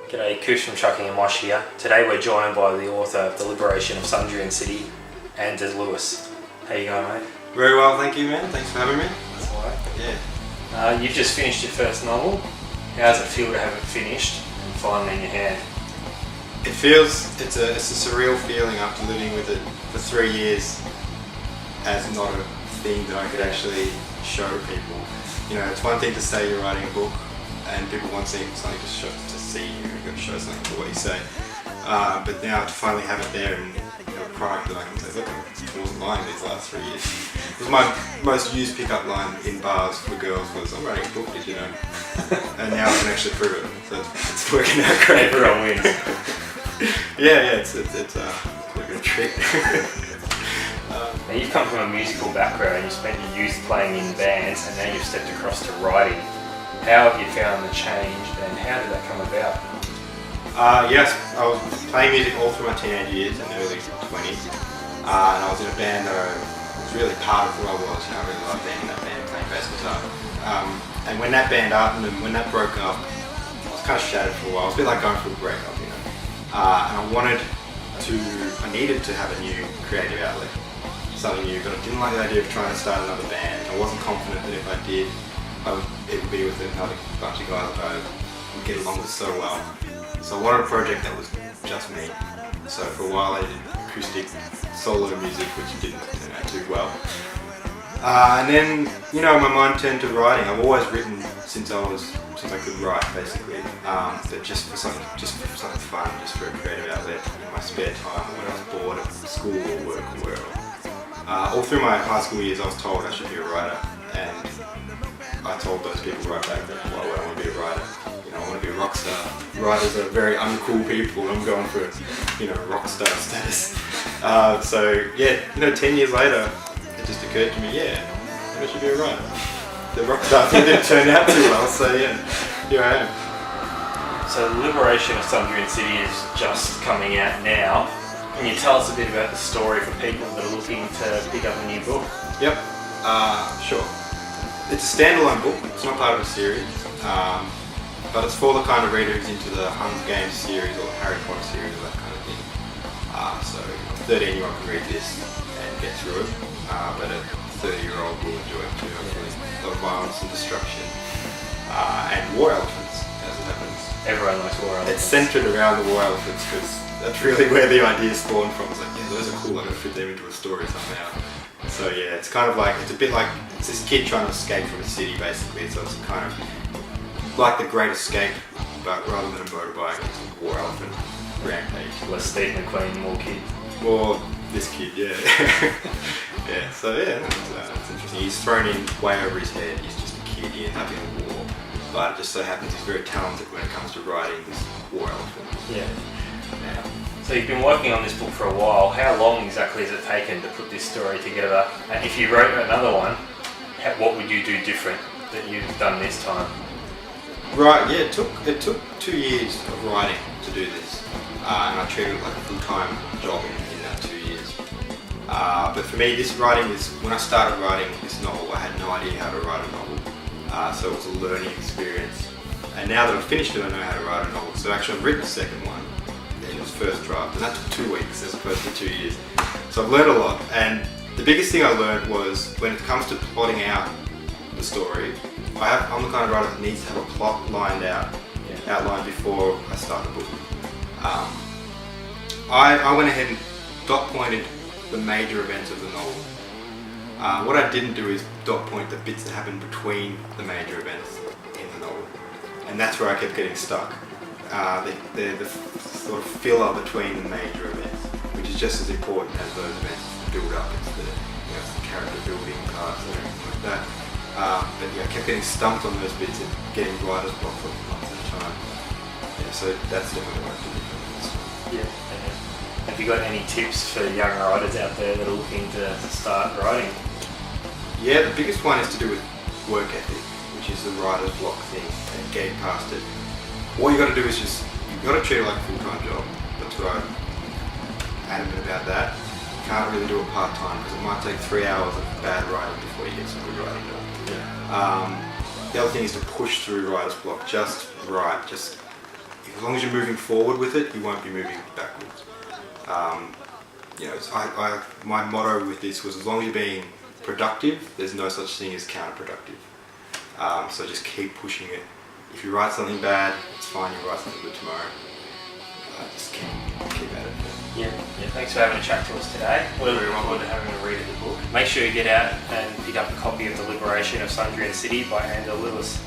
G'day, Kush from Trucking and Mosh here. Today we're joined by the author of The Liberation of Sundrian City, and Des Lewis. How you going, mate? Very well, thank you, man. Thanks for having me. That's alright. Yeah. You've just finished your first novel. How does it feel to have it finished and finally in your hand? It feels, it's a surreal feeling after living with it for 3 years as not a thing that I could actually show people. You know, it's one thing to say you're writing a book and people want something to see you, you've got to show something for what you say. But now to finally have it there and a product that I can say, look, I wasn't lying these last 3 years. It was my most used pickup line in bars for girls was, I'm writing a book, did you know? And now I can actually prove it, so it's working out great. Everyone wins. Yeah, it's a bit of a trick. Now you've come from a musical background, you spent your youth playing in bands and now you've stepped across to writing. How have you found the change and how did that come about? Yes, I was playing music all through my teenage years and early 20s, and I was in a band that I was really part of who I was, and I really loved being in that band, playing bass guitar. And when that band, Artinem, when that broke up, I was kind of shattered for a while. It was a bit like going through a breakup, you know. And I needed to have a new creative outlet, something new, but I didn't like the idea of trying to start another band. I wasn't confident that if I did, it would be with another bunch of guys that I would get along with so well. So I wanted a project that was just me. So for a while I did acoustic solo music, which didn't turn out too well. And then, you know, my mind turned to writing. I've always written since I could write, basically. But just for something fun, just for a creative outlet in my spare time when I was bored at school or work or wherever. All through my high school years, I was told I should be a writer, and I told those people right back then, why would I want to be a writer? You know, I want to be a rock star. Writers are very uncool people. I'm going for, you know, rock star status. So yeah, you know, 10 years later, it just occurred to me, yeah, maybe I should be a writer. The rock star thing didn't turn out too well, so yeah, here I am. So The Liberation of Sundrian City is just coming out now. Can you tell us a bit about the story for people that are looking to pick up a new book? Yep, sure. It's a standalone book, it's not part of a series, but it's for the kind of reader who's into the Hunger Games series or Harry Potter series or that kind of thing. So 13-year-old can read this and get through it, but a 30-year-old will enjoy it too, hopefully. A lot of violence and destruction, and war elephants, as it happens. Everyone likes war elephants. It's centred around the war elephants because that's really where the idea spawned from. It's like, yeah, those are cool, I'm going to fit them into a story somehow. So yeah, it's kind of like, it's a bit like, it's this kid trying to escape from a city basically, so it's kind of like The Great Escape, but rather than a motorbike, it's a war elephant rampage. Less Steve McQueen, more kid. Or this kid, yeah. Yeah, so yeah, that's interesting. He's thrown in way over his head, he's just a kid, he ends up in a war, but it just so happens he's very talented when it comes to writing this war elephant. Yeah. So you've been working on this book for a while. How long exactly has it taken to put this story together? And if you wrote another one, what would you do different that you've done this time? Right, yeah, it took 2 years of writing to do this, and I treated it like a full-time job in that 2 years. But for me, this writing was, when I started writing this novel, I had no idea how to write a novel, so it was a learning experience. And now that I've finished it, I know how to write a novel. So actually I've written the second one. It was first draft, and that took 2 weeks as opposed to 2 years. So I've learned a lot, and the biggest thing I learned was when it comes to plotting out the story, I'm the kind of writer that needs to have a plot outlined before I start the book. I went ahead and dot pointed the major events of the novel. What I didn't do is dot point the bits that happen between the major events in the novel, and that's where I kept getting stuck. The sort of filler between the major events, which is just as important as those events build up. It's the character building parts and everything like that. But yeah, I kept getting stumped on those bits and getting writer's block for months at a time. Yeah, so that's definitely what I did. Yeah. Have you got any tips for young writers out there that are looking to start writing? Yeah, the biggest one is to do with work ethic, which is the writer's block thing, and getting past it. All you got to do is you've got to treat it like a full-time job. That's what I'm adamant about that. You can't really do it part-time because it might take 3 hours of bad writing before you get some good writing done. Yeah. The other thing is to push through writer's block. Just write. as long as you're moving forward with it, you won't be moving backwards. You know, my motto with this was, as long as you're being productive, there's no such thing as counterproductive. So just keep pushing it. If you write something bad, it's fine, you write something good tomorrow. Just keep at it. Yeah, thanks for having a chat to us today. We're looking forward to having a read of the book. Make sure you get out and pick up a copy of The Liberation of Sundrian City by Andrew Lewis.